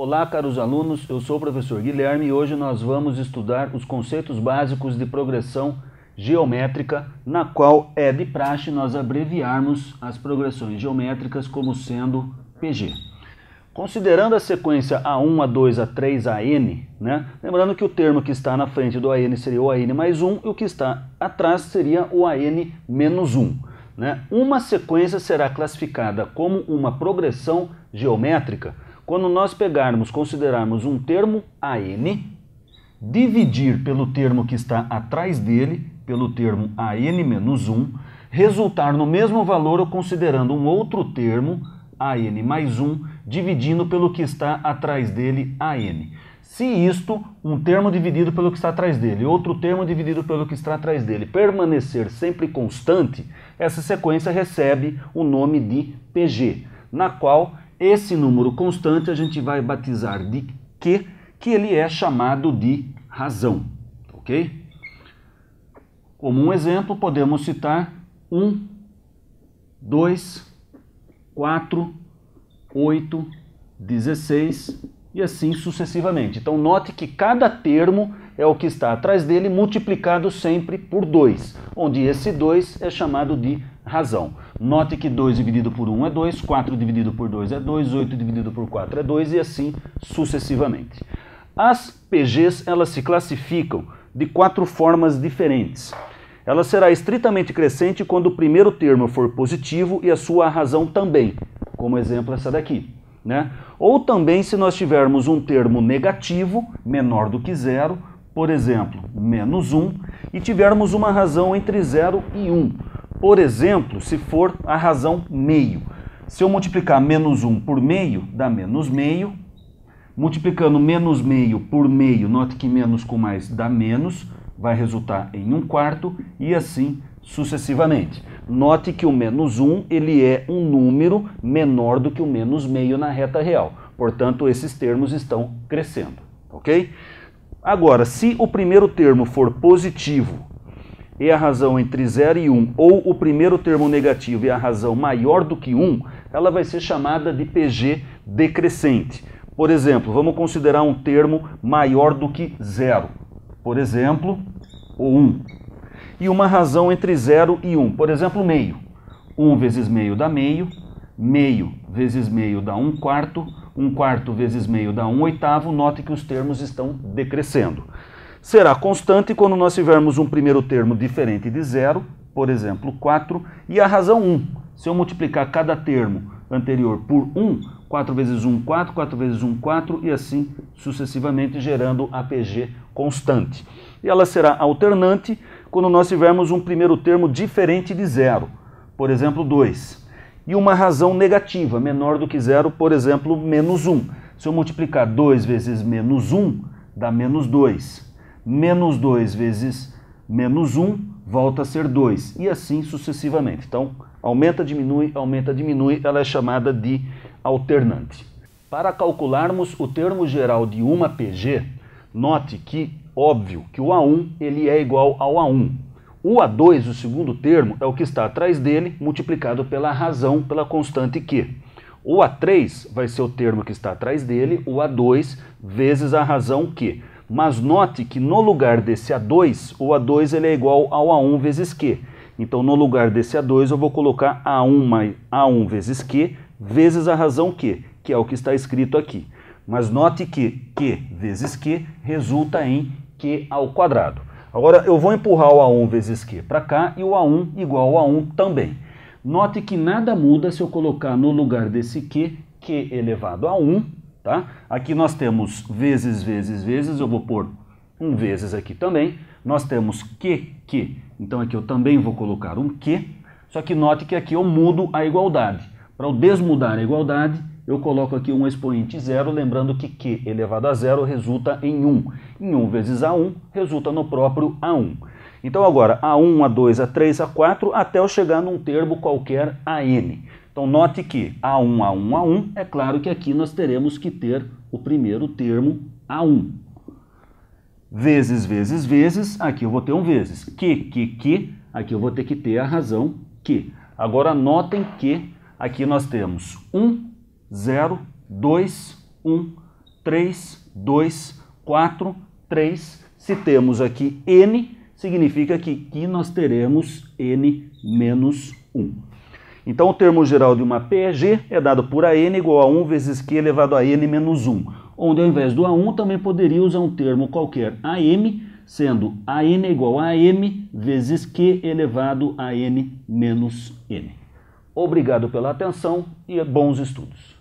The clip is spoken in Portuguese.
Olá, caros alunos, eu sou o professor Guilherme e hoje nós vamos estudar os conceitos básicos de progressão geométrica, na qual é de praxe nós abreviarmos as progressões geométricas como sendo PG. Considerando a sequência A1, A2, A3, AN, né? Lembrando que o termo que está na frente do AN seria o AN mais 1 e o que está atrás seria o AN menos 1. Né? Uma sequência será classificada como uma progressão geométrica quando nós considerarmos um termo AN, dividir pelo termo que está atrás dele, pelo termo AN menos 1, resultar no mesmo valor ou considerando um outro termo, AN mais 1, dividindo pelo que está atrás dele, AN. Se isto, um termo dividido pelo que está atrás dele, outro termo dividido pelo que está atrás dele, permanecer sempre constante, essa sequência recebe o nome de PG, na qual esse número constante a gente vai batizar de Q, que ele é chamado de razão, ok? Como um exemplo, podemos citar 1, 2, 4, 8, 16 e assim sucessivamente. Então note que cada termo é o que está atrás dele multiplicado sempre por 2, onde esse 2 é chamado de razão. Note que 2 dividido por 1 é 2, 4 dividido por 2 é 2, 8 dividido por 4 é 2 e assim sucessivamente. As PGs, elas se classificam de 4 formas diferentes. Ela será estritamente crescente quando o primeiro termo for positivo e a sua razão também, como exemplo essa daqui. Né? Ou também se nós tivermos um termo negativo, menor do que zero, por exemplo, menos 1, e tivermos uma razão entre 0 e 1. Por exemplo, se for a razão meio. Se eu multiplicar menos 1 por meio, dá menos meio. Multiplicando menos meio por meio, note que menos com mais dá menos, vai resultar em 1/4 e assim sucessivamente. Note que o menos 1 ele é um número menor do que o menos meio na reta real. Portanto, esses termos estão crescendo, ok? Agora, se o primeiro termo for positivo e a razão entre 0 e 1, ou o primeiro termo negativo e a razão maior do que 1, ela vai ser chamada de PG decrescente. Por exemplo, vamos considerar um termo maior do que 0. Por exemplo, o 1. E uma razão entre 0 e 1. Por exemplo, meio. 1 vezes meio dá meio. Meio vezes meio dá 1/4. 1/4 vezes meio dá 1/8. Note que os termos estão decrescendo. Será constante quando nós tivermos um primeiro termo diferente de 0, por exemplo, 4, e a razão 1. Se eu multiplicar cada termo anterior por 1, 4 vezes 1, 4, 4 vezes 1, 4, e assim sucessivamente, gerando a PG constante. E ela será alternante quando nós tivermos um primeiro termo diferente de 0, por exemplo, 2. E uma razão negativa, menor do que 0, por exemplo, menos 1. Se eu multiplicar 2 vezes menos 1, dá menos 2. Menos 2 vezes menos 1 volta a ser 2, e assim sucessivamente. Então, aumenta, diminui, ela é chamada de alternante. Para calcularmos o termo geral de uma PG, note que, óbvio, que o A1 ele é igual ao A1. O A2, o segundo termo, é o que está atrás dele, multiplicado pela razão, pela constante Q. O A3 vai ser o termo que está atrás dele, o A2, vezes a razão Q. Mas note que no lugar desse A2, o A2 ele é igual ao A1 vezes Q. Então, no lugar desse A2, eu vou colocar A1 vezes Q, vezes a razão Q, que é o que está escrito aqui. Mas note que Q vezes Q resulta em Q ao quadrado. Agora, eu vou empurrar o A1 vezes Q para cá e o A1 igual ao A1 também. Note que nada muda se eu colocar no lugar desse Q, Q elevado a 1, tá? Aqui nós temos vezes, vezes, vezes, eu vou pôr um vezes aqui também. Nós temos Q, então aqui eu também vou colocar um Q, só que note que aqui eu mudo a igualdade. Para eu desmudar a igualdade, eu coloco aqui um expoente 0, lembrando que Q elevado a 0 resulta em 1. Em 1 vezes A1 resulta no próprio A1. Então agora, A1, A2, A3, A4, até eu chegar num termo qualquer AN. Então note que A1, A1, A1, é claro que aqui nós teremos que ter o primeiro termo A1. Vezes, vezes, vezes, aqui eu vou ter um vezes. Q, aqui eu vou ter que ter a razão Q. Agora notem que aqui nós temos 1, 0, 2, 1, 3, 2, 4, 3. Se temos aqui n, significa que aqui nós teremos n menos 1. Então o termo geral de uma PEG é dado por AN igual a 1 vezes Q elevado a n menos 1, onde ao invés do A1 também poderia usar um termo qualquer AM, sendo AN igual a AM vezes Q elevado a n menos n. Obrigado pela atenção e bons estudos.